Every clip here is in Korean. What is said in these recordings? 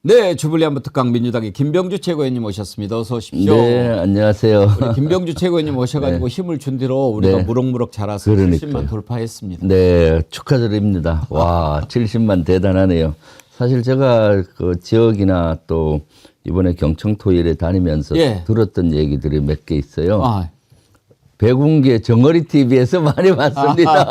네, 주불리안부 특강 민주당의 김병주 최고위원님 오셨습니다. 어서 오십시오. 네, 안녕하세요. 우리 김병주 최고위원님 오셔가지고 힘을 준 뒤로 우리가 네. 무럭무럭 자라서 그러니까요. 70만 돌파했습니다. 네, 축하드립니다. 와, 70만 대단하네요. 사실 제가 그 지역이나 또 이번에 경청토일에 다니면서 예. 들었던 얘기들이 몇 개 있어요. 아, 백운기의 정어리 TV에서 많이 봤습니다.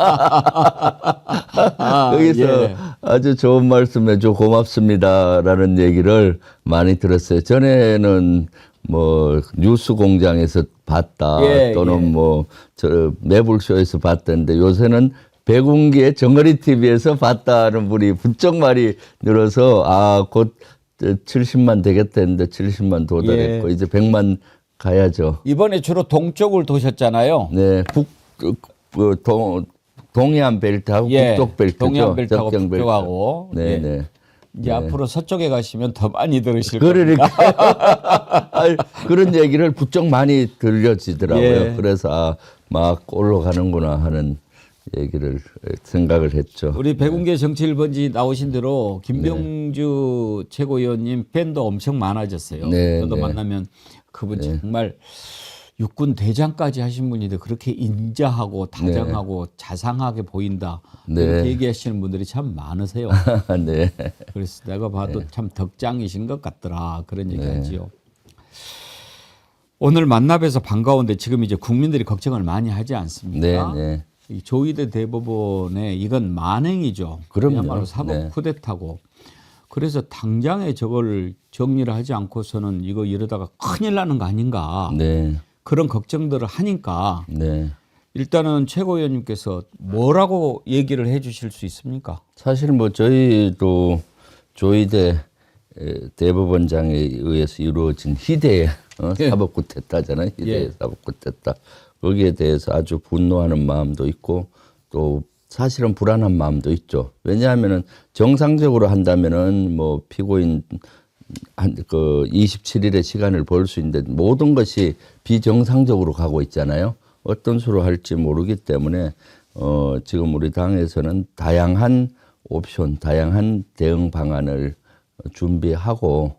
거기서 예. 아주 좋은 말씀 해줘 고맙습니다라는 얘기를 많이 들었어요. 전에는 뭐 뉴스 공장에서 봤다 예, 또는 예. 뭐 저 매불쇼에서 봤던데 요새는 백운기의 정어리 TV에서 봤다는 분이 부쩍 많이 늘어서 아, 곧 70만 되겠다 했는데 70만 도달했고 예. 이제 100만 가야죠. 이번에 주로 동쪽을 도셨잖아요. 네, 동해안 벨트하고 예, 북쪽 벨트죠. 동해안 벨트하고 접경 벨트. 북쪽하고. 네, 예. 네. 이제 앞으로 서쪽에 가시면 더 많이 들으실 겁니다. 그러니까 아니, 그런 얘기를 부쩍 많이 들려지더라고요. 예. 그래서 아, 막 올라가는구나 하는 얘기를 생각을 했죠. 우리 백운계 정치 1번지 나오신 대로 김병주 최고위원님 팬도 엄청 많아졌어요. 네, 저도 네. 만나면 그분 정말 육군 대장까지 하신 분인데 그렇게 인자하고 다정하고 자상하게 보인다. 네. 이렇게 얘기하시는 분들이 참 많으세요. 네. 그래서 내가 봐도 참 덕장이신 것 같더라. 그런 얘기하지요. 오늘 만나뵈서 반가운데 지금 이제 국민들이 걱정을 많이 하지 않습니까? 네, 네. 이 조희대 대법원의 이건 만행이죠. 그럼요. 그야말로 사법 네. 쿠데타고. 그래서 당장에 저걸 정리를 하지 않고서는 이거 이러다가 큰일 나는 거 아닌가. 네. 그런 걱정들을 하니까 네. 일단은 최고위원님께서 뭐라고 얘기를 해 주실 수 있습니까? 사실 뭐 저희도 조희대 대법원장에 의해서 이루어진 희대의 예. 사법 쿠데타잖아요. 희대의 예. 사법 쿠데타. 거기에 대해서 아주 분노하는 마음도 있고 또 사실은 불안한 마음도 있죠. 왜냐하면은 정상적으로 한다면은 뭐 피고인 그 27일의 시간을 벌 수 있는데 모든 것이 비정상적으로 가고 있잖아요. 어떤 수로 할지 모르기 때문에 지금 우리 당에서는 다양한 옵션, 다양한 대응 방안을 준비하고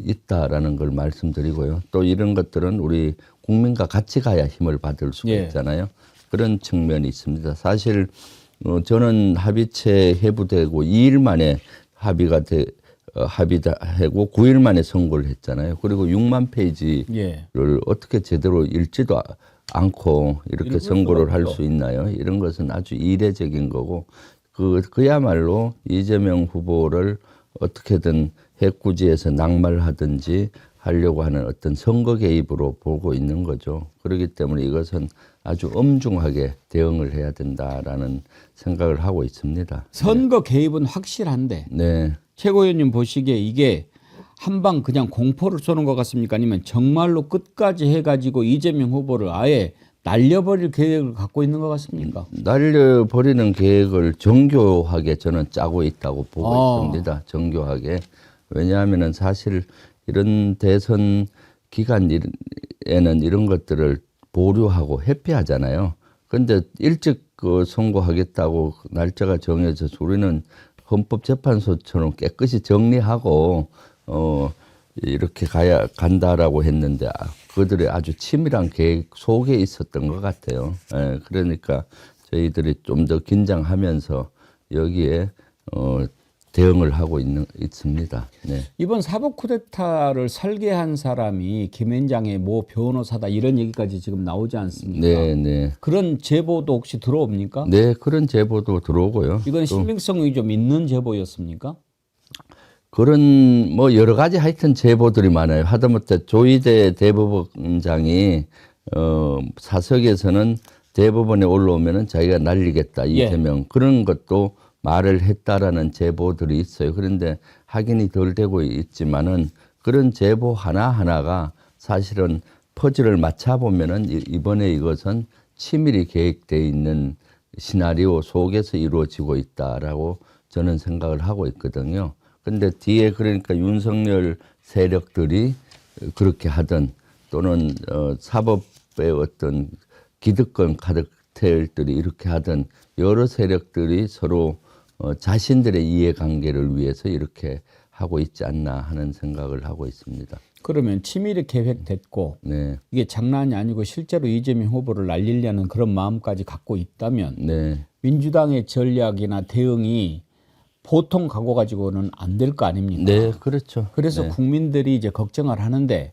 있다라는 걸 말씀드리고요. 또 이런 것들은 우리 국민과 같이 가야 힘을 받을 수가 예. 있잖아요. 그런 측면이 있습니다. 사실 저는 합의체 회부되고 2일 만에 합의하고 9일 만에 선고를 했잖아요. 그리고 6만 페이지를 예. 어떻게 제대로 읽지도 않고 이렇게 읽을 선고를 수가 할 없죠. 수 있나요? 이런 것은 아주 이례적인 거고 그야말로 이재명 후보를 어떻게든 해꾸지에서 낙마하든지 하려고 하는 어떤 선거 개입으로 보고 있는 거죠. 그렇기 때문에 이것은 아주 엄중하게 대응을 해야 된다라는 생각을 하고 있습니다. 선거 개입은 확실한데 네. 최고위원님 보시기에 이게 한방 그냥 공포를 쏘는 것 같습니까? 아니면 정말로 끝까지 해가지고 이재명 후보를 아예 날려버릴 계획을 갖고 있는 것 같습니까? 날려버리는 계획을 정교하게 저는 짜고 있다고 보고 있습니다. 정교하게. 왜냐하면 사실 이런 대선 기간에는 이런 것들을 보류하고 회피하잖아요. 그런데 일찍 선고하겠다고 날짜가 정해져서 우리는 헌법재판소처럼 깨끗이 정리하고 이렇게 간다라고 했는데 그들의 아주 치밀한 계획 속에 있었던 것 같아요. 예, 그러니까 저희들이 좀 더 긴장하면서 여기에 대응을 하고 있습니다. 네. 이번 사법 쿠데타를 설계한 사람이 김앤장의 모 변호사다 이런 얘기까지 지금 나오지 않습니까? 네, 네. 그런 제보도 혹시 들어옵니까? 네, 그런 제보도 들어오고요. 이건 또 신빙성이 좀 있는 제보였습니까? 그런 뭐 여러 가지 하여튼 제보들이 많아요. 하다못해 조희대 대법원장이 사석에서는 대법원에 올라오면은 자기가 날리겠다 이재명 그런 것도 말을 했다라는 제보들이 있어요. 그런데 확인이 덜 되고 있지만은 그런 제보 하나하나가 사실은 퍼즐을 맞춰보면은 이번에 이것은 치밀히 계획되어 있는 시나리오 속에서 이루어지고 있다라고 저는 생각을 하고 있거든요. 근데 뒤에 그러니까 윤석열 세력들이 그렇게 하든 또는 사법의 어떤 기득권 카르텔들이 이렇게 하든 여러 세력들이 서로 자신들의 이해관계를 위해서 이렇게 하고 있지 않나 하는 생각을 하고 있습니다. 그러면 치밀히 계획됐고 네, 이게 장난이 아니고 실제로 이재명 후보를 날리려는 그런 마음까지 갖고 있다면 네, 민주당의 전략이나 대응이 보통 각오 가지고는 안 될 거 아닙니까? 네, 그렇죠. 그래서 네. 국민들이 이제 걱정을 하는데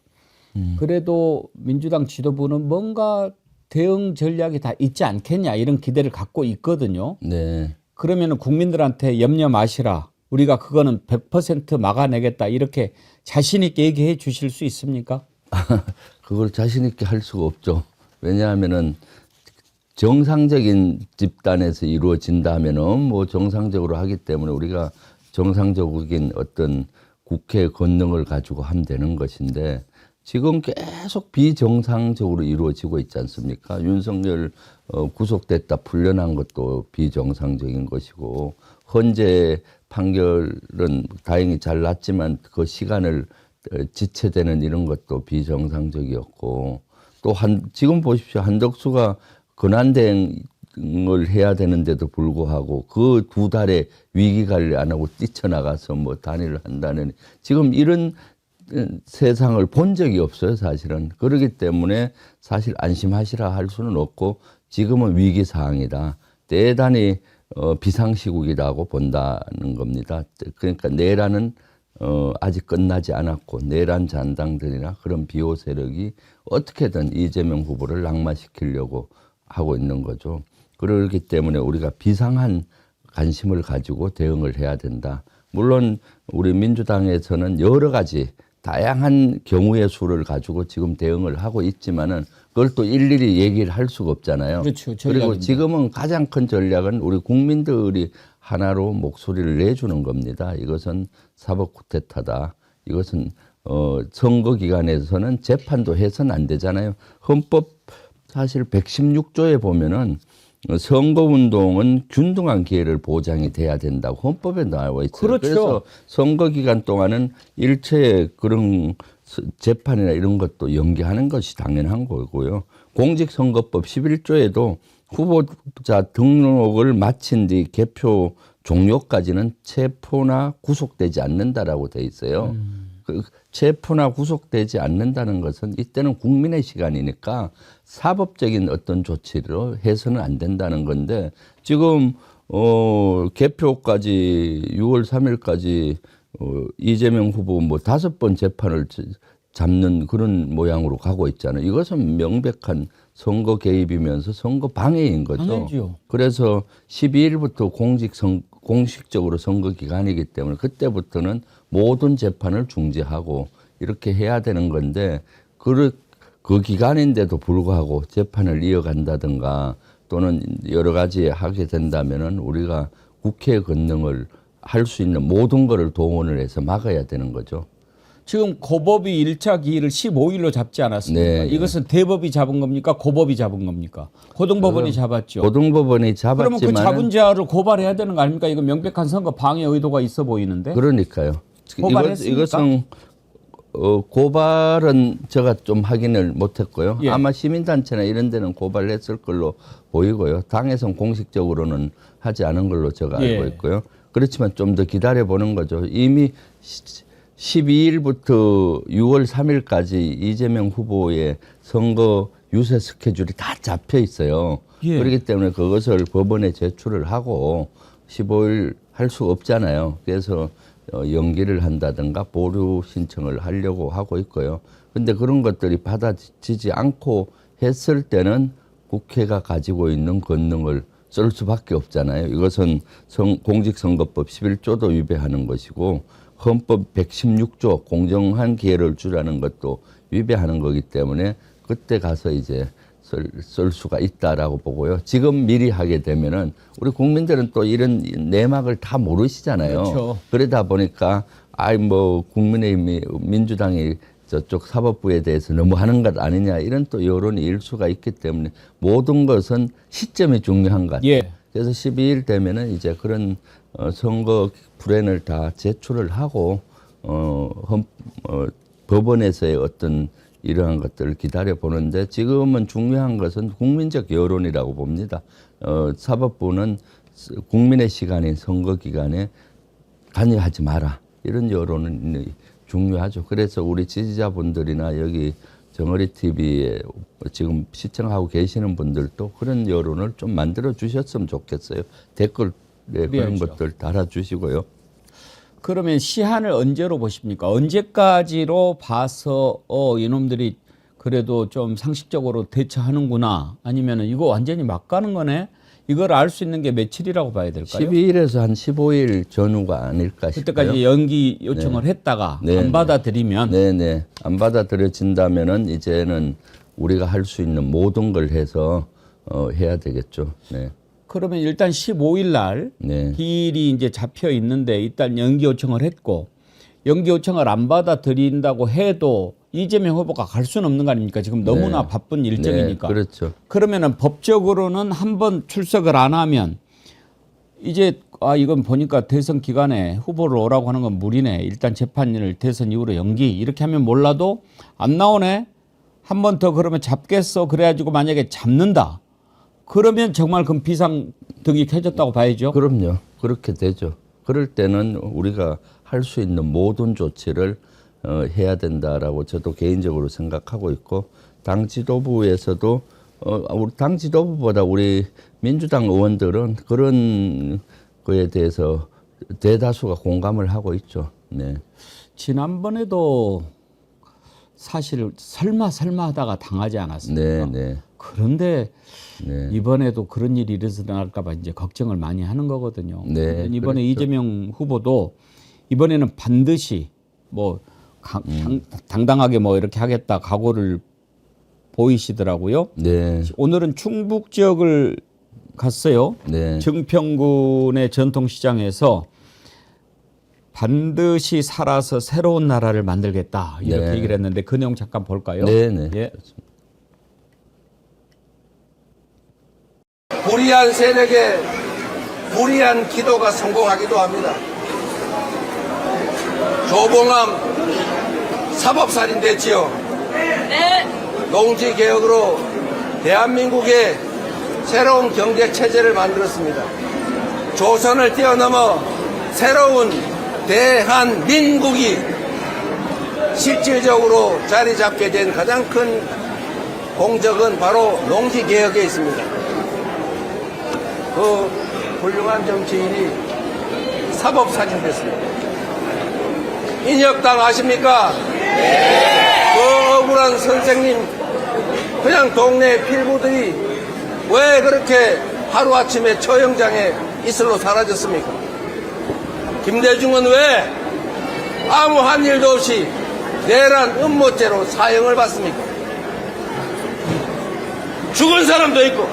그래도 민주당 지도부는 뭔가 대응 전략이 다 있지 않겠냐 이런 기대를 갖고 있거든요. 네. 그러면 국민들한테 염려 마시라. 우리가 그거는 100% 막아내겠다. 이렇게 자신 있게 얘기해 주실 수 있습니까? 그걸 자신 있게 할 수가 없죠. 왜냐하면은 정상적인 집단에서 이루어진다면은 뭐 정상적으로 하기 때문에 우리가 정상적인 어떤 국회 권능을 가지고 하면 되는 것인데 지금 계속 비정상적으로 이루어지고 있지 않습니까? 윤석열 구속됐다 풀려난 것도 비정상적인 것이고 헌재 판결은 다행히 잘 났지만 그 시간을 지체되는 이런 것도 비정상적이었고 또 지금 보십시오. 한덕수가 권한대행을 해야 되는데도 불구하고 그 두 달에 위기 관리 안 하고 뛰쳐나가서 뭐 단일을 한다는 지금 이런 세상을 본 적이 없어요, 사실은. 그렇기 때문에 사실 안심하시라 할 수는 없고 지금은 위기 상황이다. 대단히 비상시국이라고 본다는 겁니다. 그러니까 내란은 아직 끝나지 않았고 내란 잔당들이나 그런 비호 세력이 어떻게든 이재명 후보를 낙마시키려고 하고 있는 거죠. 그렇기 때문에 우리가 비상한 관심을 가지고 대응을 해야 된다. 물론 우리 민주당에서는 여러 가지 다양한 경우의 수를 가지고 지금 대응을 하고 있지만은 그걸 또 일일이 얘기를 할 수가 없잖아요. 그렇죠. 그리고 전략입니다. 지금은 가장 큰 전략은 우리 국민들이 하나로 목소리를 내주는 겁니다. 이것은 사법 쿠데타다. 이것은 선거 기간에서는 재판도 해서는 안 되잖아요. 헌법 사실 116조에 보면은 선거운동은 균등한 기회를 보장이 돼야 된다고 헌법에 나와 있어요. 그렇죠. 그래서 선거 기간 동안은 일체의 그런 재판이나 이런 것도 연기하는 것이 당연한 거고요. 공직선거법 11조에도 후보자 등록을 마친 뒤 개표 종료까지는 체포나 구속되지 않는다라고 돼 있어요. 그 체포나 구속되지 않는다는 것은 이때는 국민의 시간이니까 사법적인 어떤 조치로 해서는 안 된다는 건데 지금 개표까지 6월 3일까지 이재명 후보 뭐 5번 재판을 잡는 그런 모양으로 가고 있잖아요. 이것은 명백한 선거 개입이면서 선거 방해인 거죠. 방해죠. 그래서 12일부터 공식적으로 선거 기간이기 때문에 그때부터는 모든 재판을 중지하고 이렇게 해야 되는 건데 그 기간인데도 불구하고 재판을 이어간다든가 또는 여러 가지 하게 된다면은 우리가 국회 권능을 할 수 있는 모든 것을 동원을 해서 막아야 되는 거죠. 지금 고법이 1차 기일을 15일로 잡지 않았습니까? 네. 이것은 대법이 잡은 겁니까? 고법이 잡은 겁니까? 고등법원이 잡았죠. 고등법원이 그러면 그 잡았지만 잡은 자를 고발해야 되는 거 아닙니까? 이거 명백한 선거 방해 의도가 있어 보이는데. 그러니까요. 고발했습니까? 이것은 고발은 제가 좀 확인을 못했고요. 예. 아마 시민단체나 이런 데는 고발을 했을 걸로 보이고요. 당에서는 공식적으로는 하지 않은 걸로 제가 알고 예. 있고요. 그렇지만 좀 더 기다려보는 거죠. 이미 12일부터 6월 3일까지 이재명 후보의 선거 유세 스케줄이 다 잡혀 있어요. 예. 그렇기 때문에 그것을 법원에 제출을 하고 15일 할 수 없잖아요. 그래서 연기를 한다든가 보류 신청을 하려고 하고 있고요. 근데 그런 것들이 받아지지 않고 했을 때는 국회가 가지고 있는 권능을 쓸 수밖에 없잖아요. 이것은 공직선거법 11조도 위배하는 것이고 헌법 116조 공정한 기회를 주라는 것도 위배하는 거기 때문에 그때 가서 이제 쓸 수가 있다라고 보고요. 지금 미리 하게 되면은 우리 국민들은 또 이런 내막을 다 모르시잖아요. 그렇죠. 그러다 보니까 국민의힘이 민주당이 저쪽 사법부에 대해서 너무 하는 것 아니냐 이런 또 여론이 일 수가 있기 때문에 모든 것은 시점이 중요한 것 같아요. 예. 그래서 12일 되면은 이제 그런 선거 불안을 다 제출을 하고 법원에서의 어떤 이러한 것들을 기다려 보는데 지금은 중요한 것은 국민적 여론이라고 봅니다. 사법부는 국민의 시간인 선거 기간에 관여하지 마라. 이런 여론은 중요하죠. 그래서 우리 지지자분들이나 여기 정어리 TV에 지금 시청하고 계시는 분들도 그런 여론을 좀 만들어 주셨으면 좋겠어요. 댓글에 그런 것들 달아주시고요. 그러면 시한을 언제로 보십니까? 언제까지로 봐서 이놈들이 그래도 좀 상식적으로 대처하는구나, 아니면은 이거 완전히 막 가는 거네, 이걸 알 수 있는 게 며칠이라고 봐야 될까요? 12일에서 한 15일 전후가 아닐까 싶어요. 그때까지 연기 요청을 했다가 안 받아들이면 네네, 안 받아들여진다면은 이제는 우리가 할 수 있는 모든 걸 해서 해야 되겠죠. 네. 그러면 일단 15일 날 네. 기일이 이제 잡혀 있는데 일단 연기 요청을 했고, 연기 요청을 안 받아들인다고 해도 이재명 후보가 갈 수는 없는 거 아닙니까? 지금 너무나 바쁜 일정이니까. 네, 그렇죠. 그러면은 법적으로는 한번 출석을 안 하면 이제 이건 보니까 대선 기간에 후보를 오라고 하는 건 무리네, 일단 재판을 대선 이후로 연기, 이렇게 하면 몰라도 안 나오네, 한 번 더 그러면 잡겠어, 그래가지고 만약에 잡는다, 그러면 정말 그럼 비상등이 켜졌다고 봐야죠. 그럼요. 그렇게 되죠. 그럴 때는 우리가 할 수 있는 모든 조치를 해야 된다라고 저도 개인적으로 생각하고 있고, 당 지도부에서도 우리 당 지도부보다 우리 민주당 의원들은 그런 거에 대해서 대다수가 공감을 하고 있죠. 네. 지난번에도 사실 설마 하다가 당하지 않았습니까? 네, 네. 그런데 네. 이번에도 그런 일이 일어날까 봐 이제 걱정을 많이 하는 거거든요. 네, 이번에 그렇죠. 이재명 후보도 이번에는 반드시 뭐 당당하게 뭐 이렇게 하겠다 각오를 보이시더라고요. 네. 오늘은 충북 지역을 갔어요. 네. 증평군의 전통시장에서 반드시 살아서 새로운 나라를 만들겠다, 이렇게 네. 얘기를 했는데 그 내용 잠깐 볼까요? 네, 네. 예. 불의한 세력의 불의한 기도가 성공하기도 합니다. 조봉암 사법살인 됐지요. 농지개혁으로 대한민국의 새로운 경제체제를 만들었습니다. 조선을 뛰어넘어 새로운 대한민국이 실질적으로 자리 잡게 된 가장 큰 공적은 바로 농지개혁에 있습니다. 그 훌륭한 정치인이 사법살인됐습니다. 인혁당 아십니까? 그 억울한 선생님, 그냥 동네 필부들이 왜 그렇게 하루아침에 처형장에 이슬로 사라졌습니까? 김대중은 왜 아무 한 일도 없이 내란 음모죄로 사형을 받습니까? 죽은 사람도 있고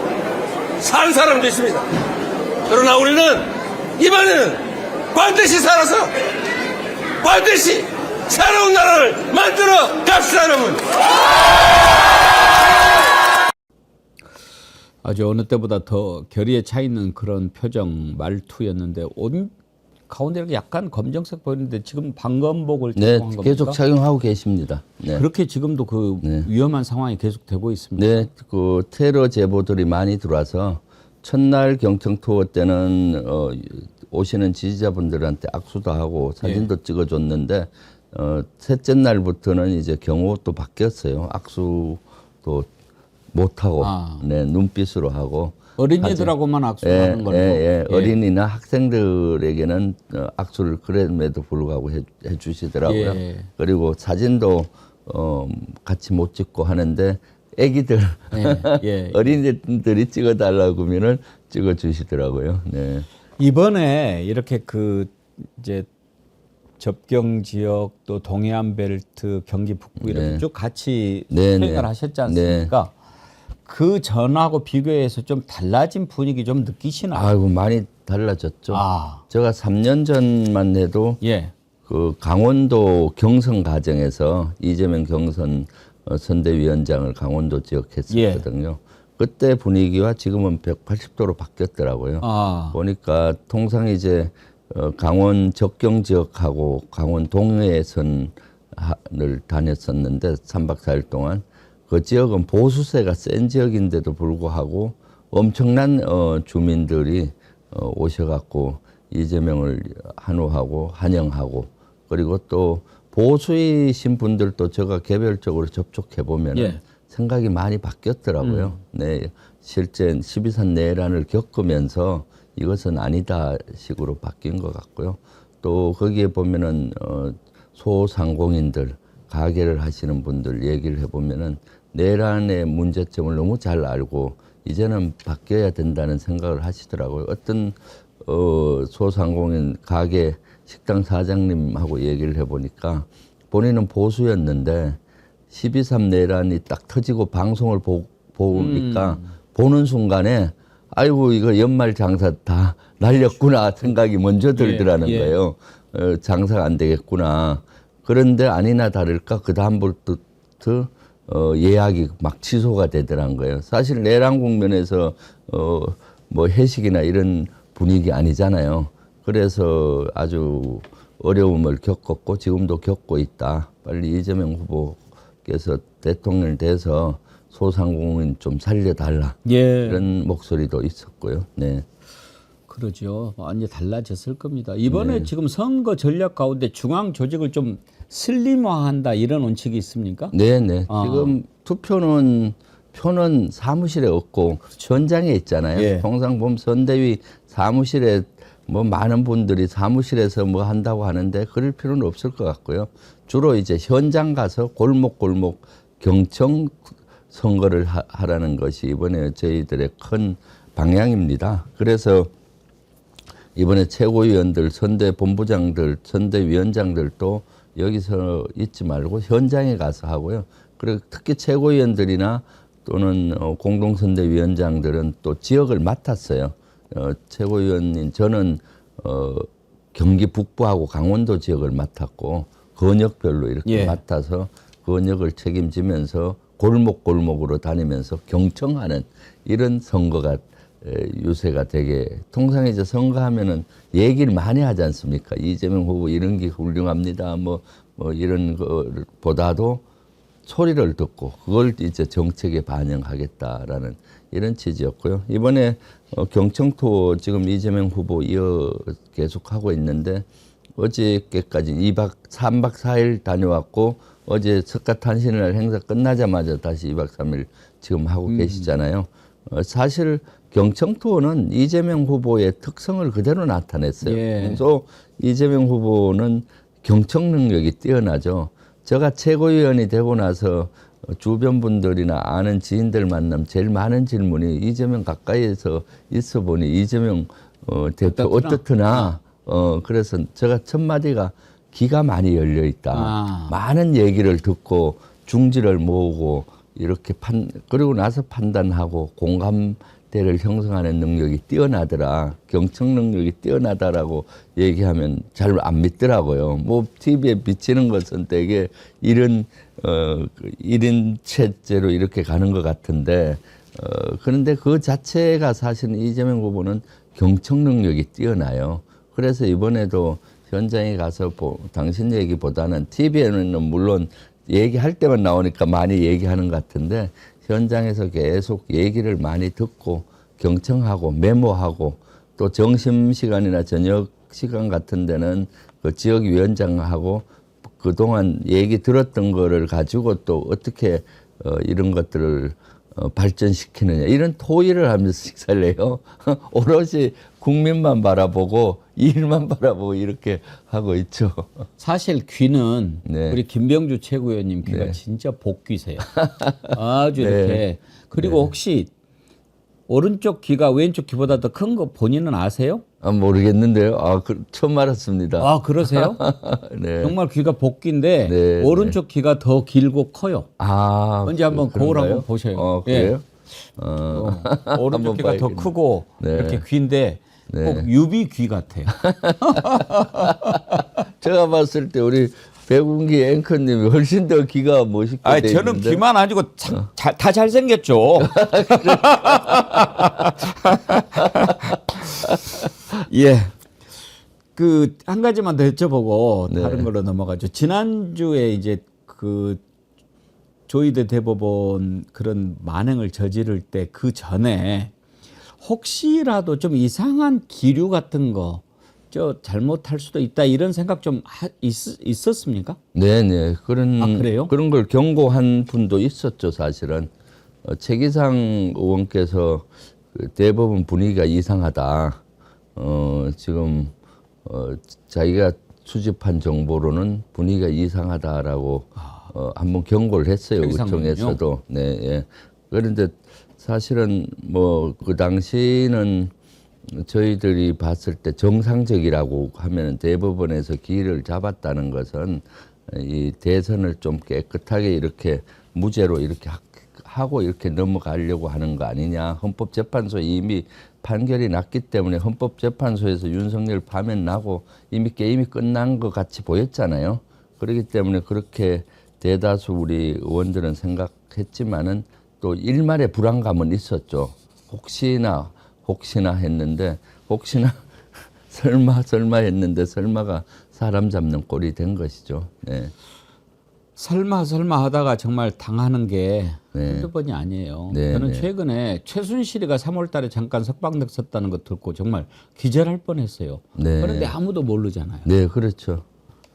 산 사람도 있습니다. 그러나 우리는 이번에는 반드시 살아서 반드시 새로운 나라를 만들어 갑시다, 여러분. 아주 어느 때보다 더 결의에 차 있는 그런 표정, 말투였는데 옷 가운데 이렇게 약간 검정색 보이는데 지금 방검복을 네, 착용한 겁니까? 계속 착용하고 계십니다. 네. 그렇게 지금도 그 위험한 상황이 계속되고 있습니다. 네, 그 테러 제보들이 많이 들어와서 첫날 경청 투어 때는 오시는 지지자분들한테 악수도 하고 사진도 찍어줬는데 셋째 날부터는 이제 경호도 바뀌었어요. 악수도 못 하고 네, 눈빛으로 하고 어린이들하고만 악수하는 걸로. 예. 어린이나 학생들에게는 악수를 그럼에도 불구하고 해주시더라고요. 예. 그리고 사진도 같이 못 찍고 하는데 애기들 어린이들이 찍어달라고 하면은 찍어주시더라고요. 네. 이번에 이렇게 그 이제 접경 지역 또 동해안 벨트 경기 북부 이렇게 쭉 같이 수행을 하셨지 않습니까? 그 전하고 비교해서 좀 달라진 분위기 좀 느끼시나요? 아이고 많이 달라졌죠. 제가 3년 전만 해도 그 강원도 경선 과정에서 이재명 경선 선대위원장을 강원도 지역 했었거든요. 그때 분위기와 지금은 180도로 바뀌었더라고요. 보니까 통상 이제 강원 접경 지역하고 강원 동해선을 다녔었는데 3박 4일 동안 그 지역은 보수세가 센 지역인데도 불구하고 엄청난 주민들이 오셔갖고 이재명을 환호하고 환영하고 그리고 또 보수이신 분들도 제가 개별적으로 접촉해 보면 예. 생각이 많이 바뀌었더라고요. 네, 실제 12.3 내란을 겪으면서 이것은 아니다 식으로 바뀐 것 같고요. 또 거기에 보면은 소상공인들, 가게를 하시는 분들 얘기를 해보면은 내란의 문제점을 너무 잘 알고 이제는 바뀌어야 된다는 생각을 하시더라고요. 어떤 소상공인 가게 식당 사장님하고 얘기를 해보니까 본인은 보수였는데 12.3 내란이 딱 터지고 방송을 보니까 보는 순간에 아이고 이거 연말 장사 다 날렸구나 생각이 먼저 들더라는 예. 거예요. 장사가 안 되겠구나. 그런데 아니나 다를까 그 다음부터 예약이 막 취소가 되더란 거예요. 사실 내란 국면에서 뭐 회식이나 이런 분위기 아니잖아요. 그래서 아주 어려움을 겪었고 지금도 겪고 있다. 빨리 이재명 후보께서 대통령이 돼서 소상공인 좀 살려달라. 예. 이런 목소리도 있었고요. 네. 그러죠. 완전히 달라졌을 겁니다. 이번에 지금 선거 전략 가운데 중앙 조직을 좀 슬림화한다 이런 원칙이 있습니까? 네네. 지금 투표는 표는 사무실에 없고 현장에 있잖아요. 예. 통상 보면 선대위 사무실에 뭐 많은 분들이 사무실에서 뭐 한다고 하는데 그럴 필요는 없을 것 같고요. 주로 이제 현장 가서 골목골목 경청 선거를 하라는 것이 이번에 저희들의 큰 방향입니다. 그래서 이번에 최고위원들, 선대본부장들, 선대위원장들도 여기서 있지 말고 현장에 가서 하고요. 그리고 특히 최고위원들이나 또는 공동선대위원장들은 또 지역을 맡았어요. 최고위원인 저는 경기 북부하고 강원도 지역을 맡았고 권역별로 이렇게 예. 맡아서 권역을 책임지면서 골목골목으로 다니면서 경청하는 이런 선거가 유세가 되게 통상 이제 선거하면은 얘기를 많이 하지 않습니까? 이재명 후보 이런 게 훌륭합니다. 뭐 이런 거보다도 소리를 듣고 그걸 이제 정책에 반영하겠다라는 이런 취지였고요. 이번에 경청투어 지금 이재명 후보 계속 하고 있는데 어저께까지 3박 4일 다녀왔고 어제 석가탄신일 행사 끝나자마자 다시 2박 3일 지금 하고 계시잖아요. 사실 경청투어는 이재명 후보의 특성을 그대로 나타냈어요. 예. 그래서 이재명 후보는 경청 능력이 뛰어나죠. 제가 최고위원이 되고 나서 주변 분들이나 아는 지인들 만남 제일 많은 질문이 이재명 가까이에서 있어 보니 이재명 대표 어떻더나. 그래서 제가 첫 마디가 귀가 많이 열려 있다. 많은 얘기를 듣고 중지를 모으고 이렇게 그리고 나서 판단하고 공감대를 형성하는 능력이 뛰어나더라. 경청 능력이 뛰어나다라고 얘기하면 잘 안 믿더라고요. 뭐 TV에 비치는 것은 되게 이런 1인 체제로 이렇게 가는 것 같은데 그런데 그 자체가 사실은 이재명 후보는 경청 능력이 뛰어나요. 그래서 이번에도 현장에 가서 당신 얘기보다는 TV에는 물론 얘기할 때만 나오니까 많이 얘기하는 것 같은데 현장에서 계속 얘기를 많이 듣고 경청하고 메모하고 또 점심시간이나 저녁 시간 같은 데는 그 지역위원장하고 그동안 얘기 들었던 거를 가지고 또 어떻게 이런 것들을 발전시키느냐 이런 토의를 하면서 식사를 해요. 오롯이 국민만 바라보고 일만 바라보고 이렇게 하고 있죠. 사실 귀는 네. 우리 김병주 최고위원님 귀가 네. 진짜 복귀세요. 아주 네. 이렇게. 그리고 혹시 오른쪽 귀가 왼쪽 귀보다 더 큰 거 본인은 아세요? 모르겠는데요. 처음 알았습니다. 아, 그러세요? 네. 정말 귀가 복귀인데 네, 오른쪽 귀가 더 길고 커요. 아, 언제 한번 거울 그런가요? 한번 보셔요. 그래요? 오른쪽 한번 귀가 더 봐야겠네. 크고 네. 이렇게 귀인데 네. 꼭 유비 귀 같아요. 제가 봤을 때 우리 백운기 앵커님이 훨씬 더 귀가 멋있게 아니, 돼 저는 있는데. 귀만 아니고 다 잘생겼죠. 예. 그 한 가지만 더 여쭤보고 네. 다른 걸로 넘어가죠. 지난주에 이제 그 조희대 대법원 그런 만행을 저지를 때 그 전에 혹시라도 좀 이상한 기류 같은 거 저 잘못할 수도 있다 이런 생각 좀 있었습니까? 네네 그런 그래요? 그런 걸 경고한 분도 있었죠 사실은. 최기상 의원께서 그 대법원 분위기가 이상하다. 지금 자기가 수집한 정보로는 분위기가 이상하다라고 한번 경고를 했어요. 최기상 의총에서도. 네. 예. 그런데 사실은 뭐 그 당시는 저희들이 봤을 때 정상적이라고 하면 대법원에서 기일을 잡았다는 것은 이 대선을 좀 깨끗하게 이렇게 무죄로 이렇게 하고 이렇게 넘어가려고 하는 거 아니냐. 헌법재판소에 이미 판결이 났기 때문에 헌법재판소에서 윤석열 파면 나고 이미 게임이 끝난 것 같이 보였잖아요. 그렇기 때문에 그렇게 대다수 우리 의원들은 생각했지만은 또 일말의 불안감은 있었죠. 혹시나 했는데 혹시나 설마 했는데 설마가 사람 잡는 꼴이 된 것이죠. 네. 설마 하다가 정말 당하는 게 네. 한두 번이 아니에요. 네, 저는 네. 최근에 최순실이가 3월 달에 잠깐 석방됐었다는 거 듣고 정말 기절할 뻔했어요. 네. 그런데 아무도 모르잖아요. 네, 그렇죠.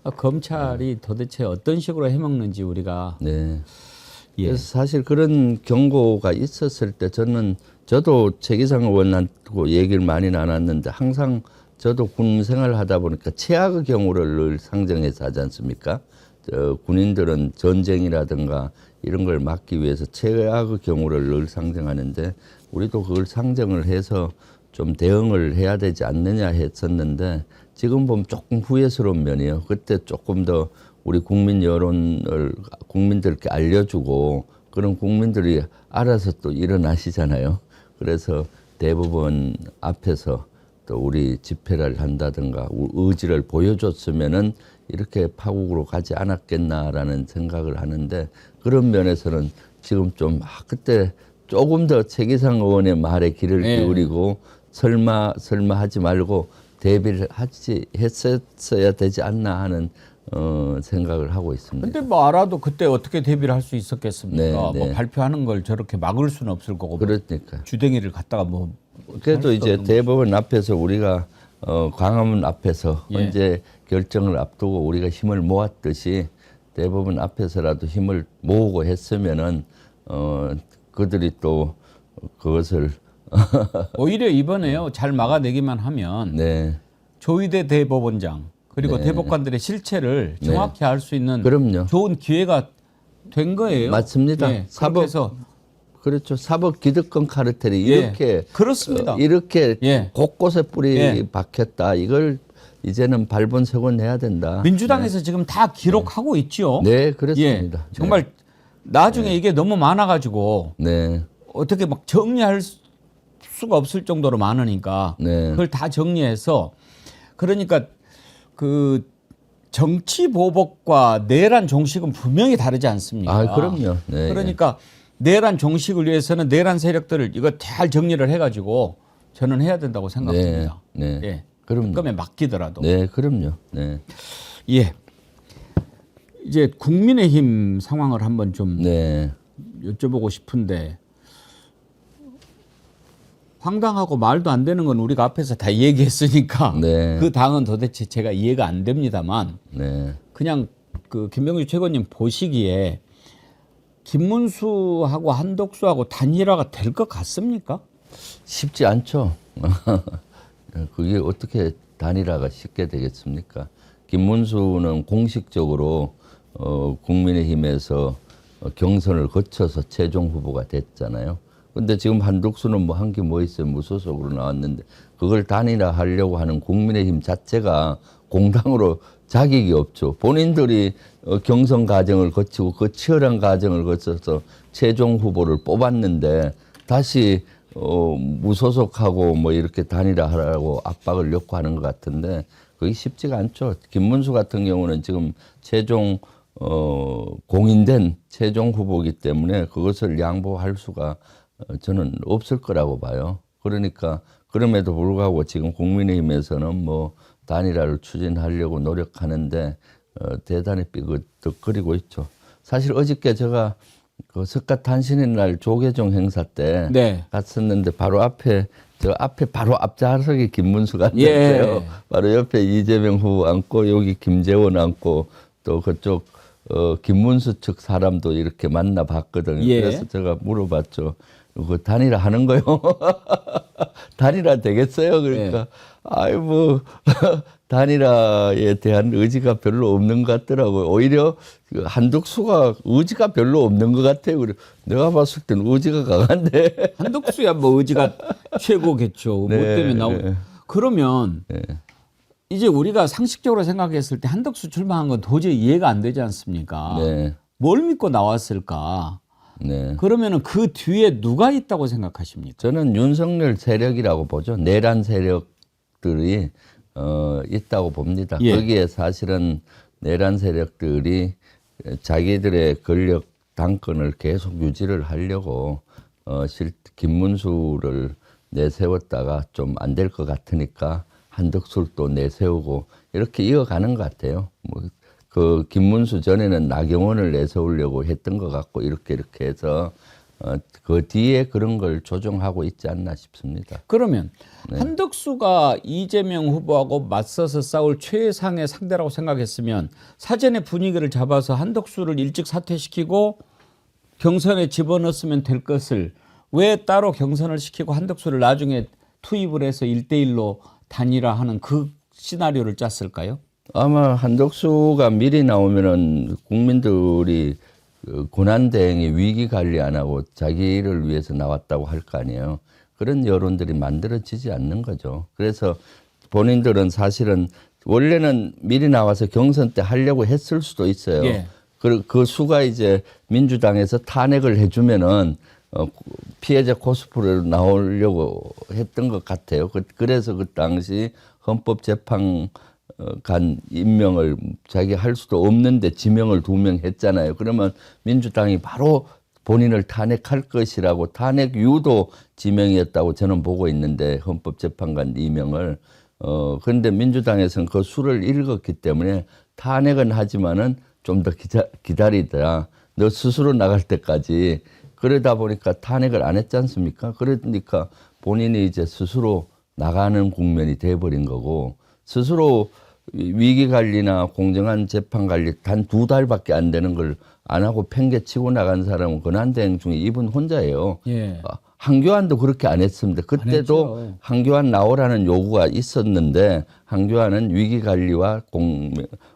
검찰이 도대체 어떤 식으로 해먹는지 우리가 네. 예. 그래서 사실 그런 경고가 있었을 때 저도 최기상 의원하고 얘기를 많이 나눴는데 항상 저도 군 생활을 하다 보니까 최악의 경우를 늘 상정해서 하지 않습니까? 군인들은 전쟁이라든가 이런 걸 막기 위해서 최악의 경우를 늘 상정하는데 우리도 그걸 상정을 해서 좀 대응을 해야 되지 않느냐 했었는데 지금 보면 조금 후회스러운 면이에요. 그때 조금 더 우리 국민 여론을 국민들께 알려주고 그런 국민들이 알아서 또 일어나시잖아요. 그래서 대법원 앞에서 또 우리 집회를 한다든가 의지를 보여줬으면은 이렇게 파국으로 가지 않았겠나라는 생각을 하는데 그런 면에서는 지금 좀 그때 조금 더 최기상 의원의 말에 귀를 기울이고 설마 하지 말고 대비를 했었어야 되지 않나 하는 생각을 하고 있습니다. 근데 뭐 알아도 그때 어떻게 대비를 할 수 있었겠습니까? 네, 뭐 네. 발표하는 걸 저렇게 막을 수는 없을 거고. 그러니까. 주댕이를 갖다가 뭐 그래도 이제 대법원 앞에서 우리가 광화문 앞에서 예. 헌재 결정을 앞두고 우리가 힘을 모았듯이 대법원 앞에서라도 힘을 모으고 했으면은 그들이 또 그것을 오히려 이번에요 잘 막아내기만 하면 네. 조희대 대법원장 그리고 네. 대법관들의 실체를 정확히 알 수 있는 그럼요. 좋은 기회가 된 거예요. 맞습니다. 예, 사법 그래서 그렇죠. 사법 기득권 카르텔이 예, 이렇게 그렇습니다. 이렇게 예. 곳곳에 뿌리 예. 박혔다. 이걸 이제는 발본색원 해야 된다. 민주당에서 지금 다 기록하고 있죠. 네, 그렇습니다. 예, 정말 나중에 이게 너무 많아가지고 네. 어떻게 막 정리할 수가 없을 정도로 많으니까 네. 그걸 다 정리해서 그러니까 그 정치 보복과 내란 종식은 분명히 다르지 않습니까? 아, 그럼요. 네. 그러니까 내란 종식을 위해서는 내란 세력들을 이거 잘 정리를 해가지고 저는 해야 된다고 생각합니다. 네. 네. 예. 그럼요. 특검에 맡기더라도. 네, 그럼요. 네. 예. 이제 국민의힘 상황을 한번 좀 네. 여쭤보고 싶은데 황당하고 말도 안 되는 건 우리가 앞에서 다 얘기했으니까 네. 그 당은 도대체 제가 이해가 안 됩니다만 네. 그냥 그 김병주 최고님 보시기에 김문수하고 한독수하고 단일화가 될 것 같습니까? 쉽지 않죠. 그게 어떻게 단일화가 쉽게 되겠습니까? 김문수는 공식적으로 국민의힘에서 경선을 거쳐서 최종 후보가 됐잖아요. 근데 지금 한독수는 뭐 한 게 뭐 있어요? 무소속으로 나왔는데 그걸 단일화하려고 하는 국민의힘 자체가 공당으로 자격이 없죠. 본인들이 경선 과정을 거치고 그 치열한 과정을 거쳐서 최종 후보를 뽑았는데 다시 무소속하고 뭐 이렇게 단일화하라고 압박을 넣고 하는 것 같은데 그게 쉽지가 않죠. 김문수 같은 경우는 지금 최종 공인된 최종 후보이기 때문에 그것을 양보할 수가 저는 없을 거라고 봐요. 그러니까 그럼에도 불구하고 지금 국민의힘에서는 뭐 단일화를 추진하려고 노력하는데 대단히 삐그덕거리고 있죠. 사실 어저께 제가 그 석가탄신의 날 조계종 행사 때 네. 갔었는데 바로 앞에 저 앞에 바로 앞좌석에 김문수가 예. 앉았어요. 바로 옆에 이재명 후보 앉고 여기 김재원 앉고 또 그쪽 김문수 측 사람도 이렇게 만나봤거든요. 예. 그래서 제가 물어봤죠. 그 단일화 하는 거요? 단일화 되겠어요? 그러니까 예. 아이 뭐 단일화에 대한 의지가 별로 없는 것 같더라고요. 오히려 그 한덕수가 의지가 별로 없는 것 같아요. 그래 내가 봤을 땐 의지가 강한데. 한덕수야 뭐 의지가 최고겠죠. 뭐 네, 때문에 나오. 네. 그러면 네. 이제 우리가 상식적으로 생각했을 때 한덕수 출마한 건 도저히 이해가 안 되지 않습니까? 네. 뭘 믿고 나왔을까? 네. 그러면은 그 뒤에 누가 있다고 생각하십니까? 저는 윤석열 세력이라고 보죠. 내란 세력들이 있다고 봅니다. 예. 거기에 사실은 내란 세력들이 자기들의 권력 당권을 계속 유지를 하려고 김문수를 내세웠다가 좀 안 될 것 같으니까 한덕수를 또 내세우고 이렇게 이어가는 것 같아요. 뭐 그 김문수 전에는 나경원을 내세우려고 했던 것 같고 이렇게 해서 그 뒤에 그런 걸 조정하고 있지 않나 싶습니다. 그러면 네. 한덕수가 이재명 후보하고 맞서서 싸울 최상의 상대라고 생각했으면 사전에 분위기를 잡아서 한덕수를 일찍 사퇴시키고 경선에 집어넣었으면 될 것을 왜 따로 경선을 시키고 한덕수를 나중에 투입을 해서 1대1로 단일화하는 그 시나리오를 짰을까요? 아마 한덕수가 미리 나오면은 국민들이 고난 대행이 위기 관리 안 하고 자기를 위해서 나왔다고 할 거 아니에요. 그런 여론들이 만들어지지 않는 거죠. 그래서 본인들은 사실은 원래는 미리 나와서 경선 때 하려고 했을 수도 있어요. 예. 그 수가 이제 민주당에서 탄핵을 해주면은 피해자 코스프레로 나오려고 했던 것 같아요. 그래서 그 당시 헌법재판관 임명을 자기 할 수도 없는데 지명을 2명 했잖아요. 그러면 민주당이 바로 본인을 탄핵할 것이라고 탄핵 유도 지명이었다고 저는 보고 있는데 헌법재판관 임명을 그런데 민주당에서는 그 수를 읽었기 때문에 탄핵은 하지만은 좀 더 기다리더라. 너 스스로 나갈 때까지 그러다 보니까 탄핵을 안 했지 않습니까? 그러니까 본인이 이제 스스로 나가는 국면이 돼버린 거고 스스로 위기 관리나 공정한 재판 관리 단 2달밖에 안 되는 걸 안 하고 팽개치고 나간 사람은 권한대행 중에 이분 혼자예요. 예. 한교안도 그렇게 안 했습니다. 그때도 한교안 나오라는 요구가 있었는데 한교안은 위기 관리와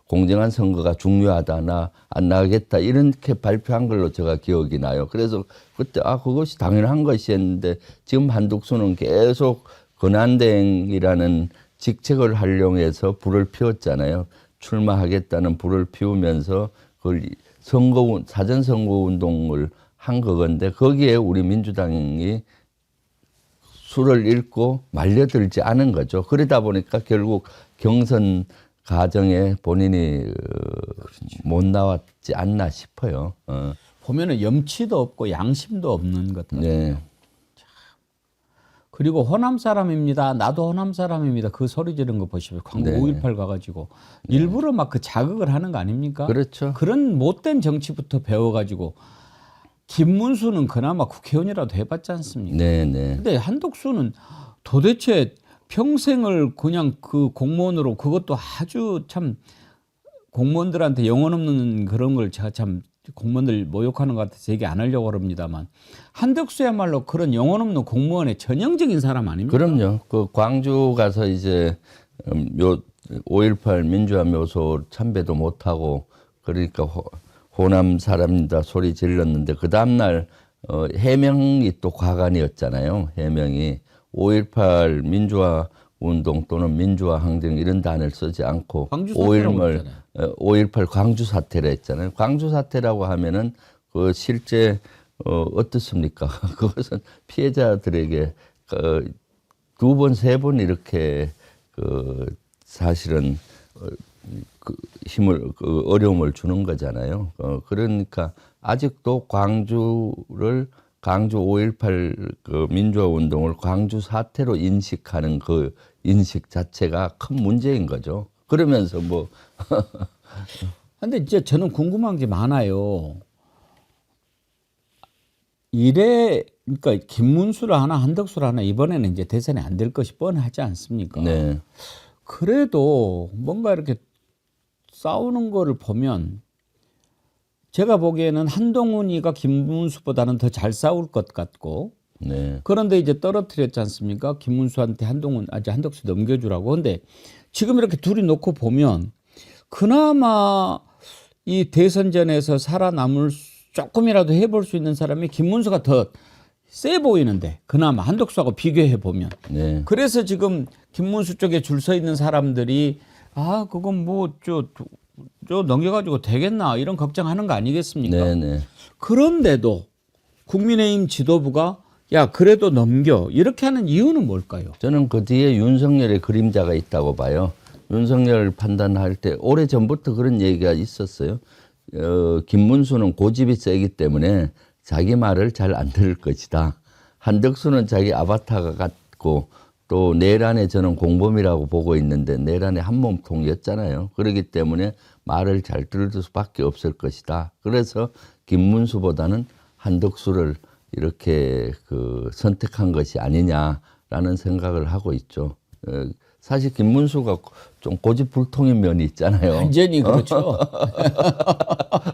공정한 선거가 중요하다. 나 안 나가겠다. 이렇게 발표한 걸로 제가 기억이 나요. 그래서 그때 그것이 당연한 것이 했는데 지금 한덕수는 계속 권한대행이라는 직책을 활용해서 불을 피웠잖아요. 출마하겠다는 불을 피우면서 그걸 사전 선거 운동을 한 거건데 거기에 우리 민주당이 수를 읽고 말려들지 않은 거죠. 그러다 보니까 결국 경선 과정에 본인이 못 나왔지 않나 싶어요. 보면은 염치도 없고 양심도 없는 것 같아요. 네. 그리고 호남 사람입니다. 나도 호남 사람입니다. 그 소리 지른 거 보시면 광고 네. 5.18 가가지고 일부러 막 그 자극을 하는 거 아닙니까? 그렇죠. 그런 못된 정치부터 배워가지고 김문수는 그나마 국회의원이라도 해봤지 않습니까? 네네. 근데 한덕수는 도대체 평생을 그냥 그 공무원으로 그것도 아주 참 공무원들한테 영혼 없는 그런 걸 제가 참 공무원들 모욕하는 것 같아서 얘기 안 하려고 합니다만 한덕수야말로 그런 영혼 없는 공무원의 전형적인 사람 아닙니까? 그럼요. 그 광주 가서 이제 5.18 민주화 묘소 참배도 못하고 그러니까 호남 사람이다 소리 질렀는데 그 다음날 해명이 또 과간이었잖아요. 해명이 5.18 민주화 운동 또는 민주화 항쟁 이런 단어를 쓰지 않고 광주 사태라고 했잖아요. 5.18 광주 사태라 했잖아요. 광주 사태라고 하면은 그 실제 어떻습니까? 그것은 피해자들에게 2번, 3번 이렇게 사실은 그 어려움을 주는 거잖아요. 그러니까 아직도 광주 5.18 그 민주화 운동을 광주 사태로 인식하는 그 인식 자체가 큰 문제인 거죠. 그러면서 뭐. 근데 이제 저는 궁금한 게 많아요. 그러니까 김문수를 하나 한덕수를 하나 이번에는 이제 대선에 안 될 것이 뻔하지 않습니까? 네. 그래도 뭔가 이렇게 싸우는 거를 보면 제가 보기에는 한동훈이가 김문수보다는 더 잘 싸울 것 같고 네. 그런데 이제 떨어뜨렸지 않습니까? 김문수한테 한덕수 넘겨주라고. 근데 지금 이렇게 둘이 놓고 보면 그나마 이 대선전에서 살아남을 조금이라도 해볼 수 있는 사람이 김문수가 더 세 보이는데 그나마 한덕수하고 비교해 보면 네. 그래서 지금 김문수 쪽에 줄 서 있는 사람들이 그건 뭐 저 넘겨가지고 되겠나 이런 걱정하는 거 아니겠습니까? 네. 네. 그런데도 국민의힘 지도부가 야 그래도 넘겨 이렇게 하는 이유는 뭘까요? 저는 그 뒤에 윤석열의 그림자가 있다고 봐요. 윤석열 판단할 때 오래 전부터 그런 얘기가 있었어요. 김문수는 고집이 세기 때문에 자기 말을 잘 안 들을 것이다. 한덕수는 자기 아바타가 같고 또 내란에 저는 공범이라고 보고 있는데 내란에 한몸통이었잖아요. 그렇기 때문에 말을 잘 들을 수밖에 없을 것이다. 그래서 김문수보다는 한덕수를 이렇게 선택한 것이 아니냐라는 생각을 하고 있죠. 사실 김문수가 좀 고집불통인 면이 있잖아요. 완전히 그렇죠.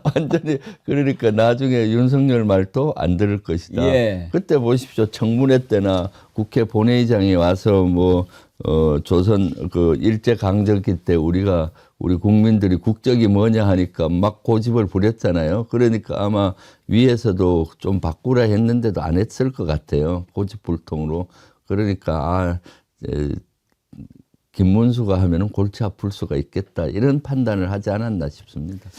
완전히 그러니까 나중에 윤석열 말도 안 들을 것이다. 예. 그때 보십시오. 청문회 때나 국회 본회의장에 와서 조선 일제 강점기 때 우리 국민들이 국적이 뭐냐 하니까 막 고집을 부렸잖아요. 그러니까 아마 위에서도 좀 바꾸라 했는데도 안 했을 것 같아요. 고집불통으로. 그러니까 김문수가 하면은 골치 아플 수가 있겠다 이런 판단을 하지 않았나 싶습니다.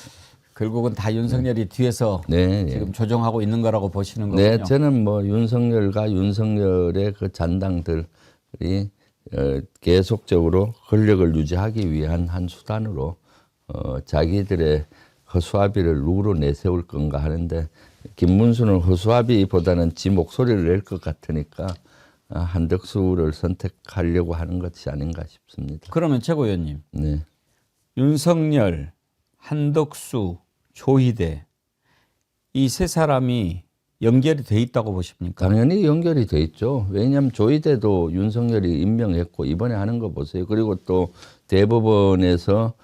결국은 다 윤석열이 뒤에서 네, 지금 조정하고 있는 거라고 보시는 거군요. 네, 저는 윤석열과 윤석열의 그 잔당들이 계속적으로 권력을 유지하기 위한 한 수단으로 자기들의 허수아비를 누구로 내세울 건가 하는데 김문수는 허수아비보다는 지 목소리를 낼 것 같으니까 한덕수를 선택하려고 하는 것이 아닌가 싶습니다. 그러면 최고위원님, 네. 윤석열, 한덕수, 조희대 이 세 사람이 연결이 돼 있다고 보십니까? 당연히 연결이 돼 있죠. 왜냐하면 조희대도 윤석열이 임명했고 이번에 하는 거 보세요. 그리고 또 대법원에서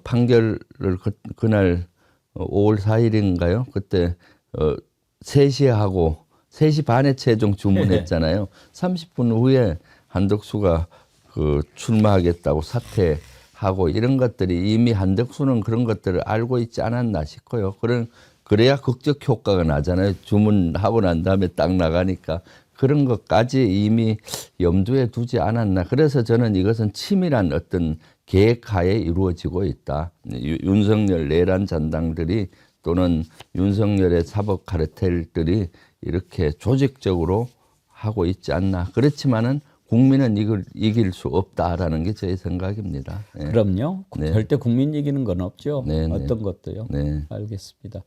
판결을 그날 5월 4일인가요? 그때 3시에 하고 3시 반에 최종 주문했잖아요. 30분 후에 한덕수가 출마하겠다고 사퇴하고 이런 것들이 이미 한덕수는 그런 것들을 알고 있지 않았나 싶어요. 그래야 극적 효과가 나잖아요. 주문하고 난 다음에 딱 나가니까 그런 것까지 이미 염두에 두지 않았나. 그래서 저는 이것은 치밀한 어떤 계획하에 이루어지고 있다. 윤석열 내란 잔당들이 또는 윤석열의 사법 카르텔들이 이렇게 조직적으로 하고 있지 않나. 그렇지만은 국민은 이걸 이길 수 없다라는 게 제 생각입니다. 네. 그럼요. 네. 절대 국민 이기는 건 없죠. 네, 네. 어떤 것도요. 네. 알겠습니다.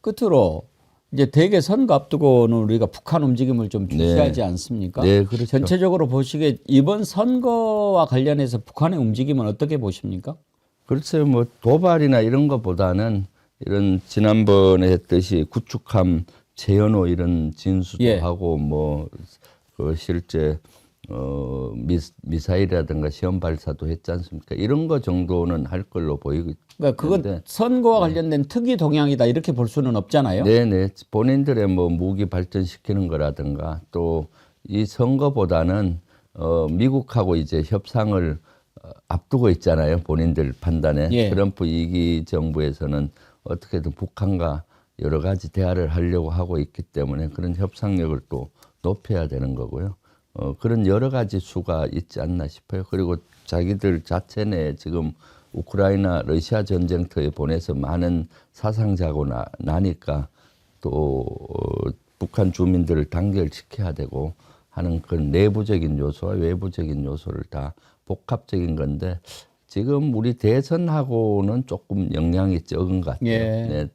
끝으로 이제 대개 선거 앞두고는 우리가 북한 움직임을 좀 주시하지 않습니까? 네, 그렇죠. 전체적으로 보시기에 이번 선거와 관련해서 북한의 움직임은 어떻게 보십니까? 글쎄요, 도발이나 이런 것보다는 이런 지난번에 했듯이 구축함 재현호 이런 진수도 예. 하고 실제 미사일이라든가 시험 발사도 했지 않습니까? 이런 거 정도는 할 걸로 보이고 그러니까 그건 선거와 관련된 특이 동향이다 이렇게 볼 수는 없잖아요. 네네. 본인들의 무기 발전시키는 거라든가 또 이 선거보다는 미국하고 이제 협상을 앞두고 있잖아요. 본인들 판단에. 예. 트럼프 2기 정부에서는 어떻게든 북한과 여러 가지 대화를 하려고 하고 있기 때문에 그런 협상력을 또 높여야 되는 거고요. 그런 여러 가지 수가 있지 않나 싶어요. 그리고 자기들 자체 내에 지금 우크라이나 러시아 전쟁터에 보내서 많은 사상자고 나니까 또 북한 주민들을 단결시켜야 되고 하는 그런 내부적인 요소와 외부적인 요소를 다 복합적인 건데 지금 우리 대선하고는 조금 영향이 적은 것 같아요. 예. 네.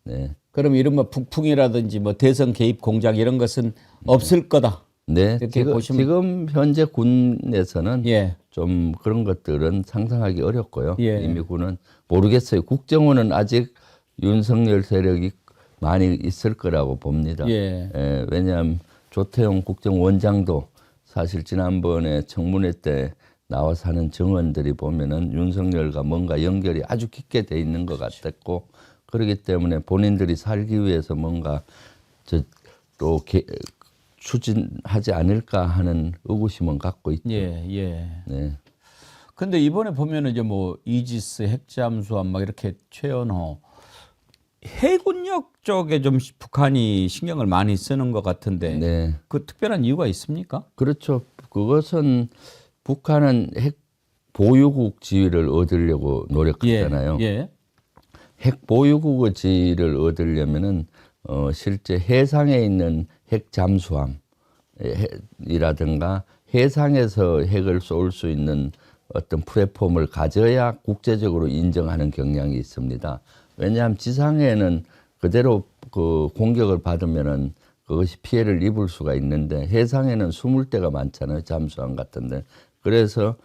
네. 그럼 이른바 북풍이라든지 대선 개입 공작 이런 것은 없을 거다. 네. 이렇게 지금 현재 군에서는 예. 좀 그런 것들은 상상하기 어렵고요. 예. 이미 군은 모르겠어요. 국정원은 아직 윤석열 세력이 많이 있을 거라고 봅니다. 예. 왜냐하면 조태용 국정원장도 사실 지난번에 청문회 때 나와서 하는 증언들이 보면은 윤석열과 뭔가 연결이 아주 깊게 돼 있는 것 같았고, 그렇기 때문에 본인들이 살기 위해서 뭔가 또 추진하지 않을까 하는 의구심은 갖고 있죠. 예, 예. 네. 근데 이번에 보면은 이제 뭐 이지스 핵잠수함 막 이렇게 최연호 해군력 쪽에 좀 북한이 신경을 많이 쓰는 것 같은데 네. 그 특별한 이유가 있습니까? 그렇죠. 그것은 북한은 핵 보유국 지위를 얻으려고 노력하잖아요. 예. 핵 보유국의 지위를 얻으려면은 실제 해상에 있는 핵 잠수함이라든가 해상에서 핵을 쏠 수 있는 어떤 플랫폼을 가져야 국제적으로 인정하는 경향이 있습니다. 왜냐하면 지상에는 그대로 그 공격을 받으면은 그것이 피해를 입을 수가 있는데 해상에는 숨을 데가 많잖아요. 잠수함 같은데. 그래서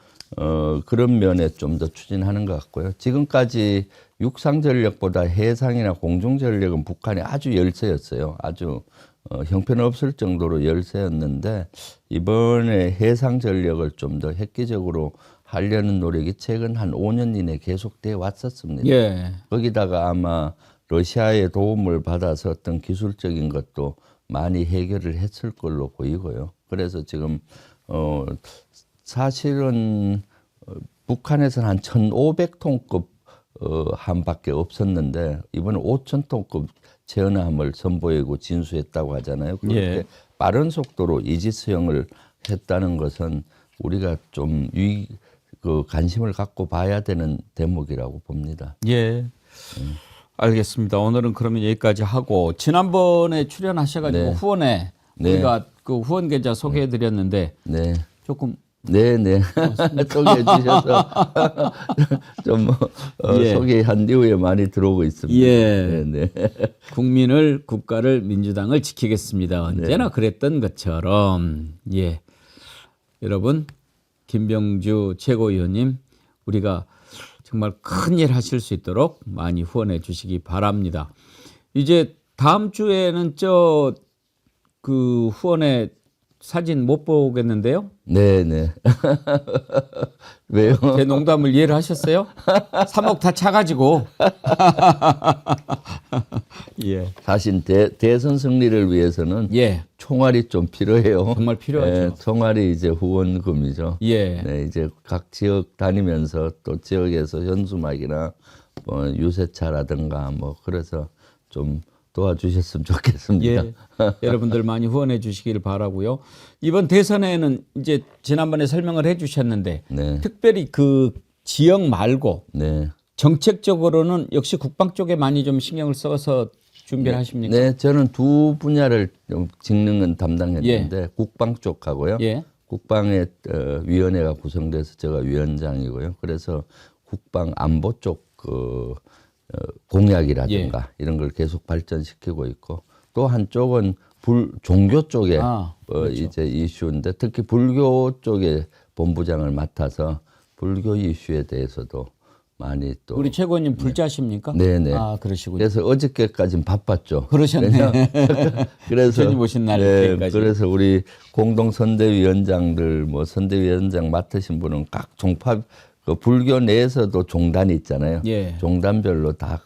그런 면에 좀 더 추진하는 것 같고요. 지금까지 육상 전력보다 해상이나 공중 전력은 북한이 아주 열세였어요. 아주 형편없을 정도로 열세였는데 이번에 해상 전력을 좀 더 획기적으로 하려는 노력이 최근 한 5년 이내 계속돼 왔었습니다. 예. 거기다가 아마 러시아의 도움을 받아서 어떤 기술적인 것도 많이 해결을 했을 걸로 보이고요. 그래서 지금 사실은 북한에서는 한 1,500톤급 함밖에 없었는데 이번에 5,000톤급 체어함을 선보이고 진수했다고 하잖아요. 그렇게 예. 빠른 속도로 이지스형을 했다는 것은 우리가 좀 관심을 갖고 봐야 되는 대목이라고 봅니다. 예. 알겠습니다. 오늘은 그러면 여기까지 하고 지난번에 출연하셔가지고 네. 후원에 네. 우리가 그 후원 계좌 소개해드렸는데 네. 조금 네네. 소개해 주셔서 좀 예. 소개한 이후에 많이 들어오고 있습니다. 예. 네네. 국민을 국가를 민주당을 지키겠습니다. 언제나 그랬던 것처럼 예. 여러분 김병주 최고위원님 우리가 정말 큰일 하실 수 있도록 많이 후원해 주시기 바랍니다. 이제 다음 주에는 그 후원의 사진 못 보겠는데요? 네네. 왜요? 제 농담을 이해를 하셨어요? 3억 다 차가지고. 예. 사실 대선 승리를 위해서는 예. 총알이 좀 필요해요. 정말 필요하죠. 네, 총알이 이제 후원금이죠. 예. 네, 이제 각 지역 다니면서 또 지역에서 현수막이나 뭐 유세차라든가 뭐 그래서 좀 도와주셨으면 좋겠습니다. 예. 여러분들 많이 후원해 주시길 바라고요. 이번 대선에는 이제 지난번에 설명을 해 주셨는데 네. 특별히 그 지역 말고 네. 정책적으로는 역시 국방 쪽에 많이 좀 신경을 써서 준비를 하십니까? 네, 저는 두 분야를 좀 직능은 담당했는데 국방 쪽하고요. 예. 국방의 위원회가 구성돼서 제가 위원장이고요. 그래서 국방 안보 쪽 공약이라든가 이런 걸 계속 발전시키고 있고 또 한쪽은 종교 쪽에 그렇죠. 이제 이슈인데 특히 불교 쪽에 본부장을 맡아서 불교 이슈에 대해서도 많이 또 우리 최고님 불자십니까? 네네. 아, 그러시군요. 그래서 어저께까지는 바빴죠. 그러셨네. 그래서 전이 오신 네, 날까지. 그래서 우리 공동 선대위원장들 뭐 선대위원장 맡으신 분은 각 종파 그 불교 내에서도 종단이 있잖아요. 예. 종단별로 다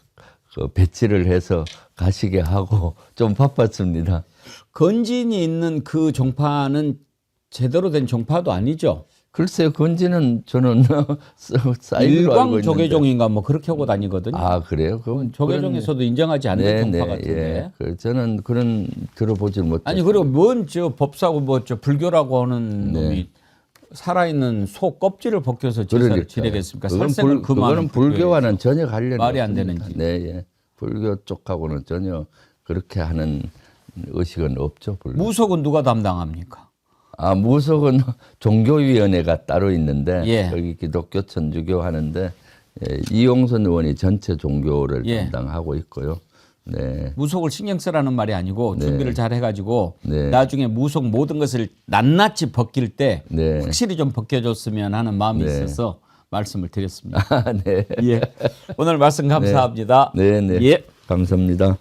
그 배치를 해서 가시게 하고 좀 바빴습니다. 건진이 있는 그 종파는 제대로 된 종파도 아니죠. 글쎄요, 건지는 저는 사이드로 알고 일광 있는데. 조계종인가 뭐 그렇게 하고 다니거든요. 아 그래요? 그건 조계종에서도 인정하지 않는 종파 같은데. 예. 저는 그런 들어보질 못했어요. 아니 그리고 뭔 저 법사고 뭐 저 불교라고 하는 네. 놈이 살아있는 소 껍질을 벗겨서 제사를 지내겠습니까? 그건 살생을 그거는 불교와는 전혀 관련이 말이 안 없습니다. 되는지. 네, 예. 불교 쪽하고는 전혀 그렇게 하는 의식은 없죠. 불교. 무속은 누가 담당합니까? 무속은 종교위원회가 따로 있는데 예. 여기 기독교 천주교 하는데 이용선 의원이 전체 종교를 담당하고 있고요. 네. 무속을 신경 쓰라는 말이 아니고 준비를 잘 해가지고 네. 나중에 무속 모든 것을 낱낱이 벗길 때 네. 확실히 좀 벗겨줬으면 하는 마음이 네. 있어서 말씀을 드렸습니다. 네. 예. 오늘 말씀 감사합니다. 네, 네. 예. 감사합니다.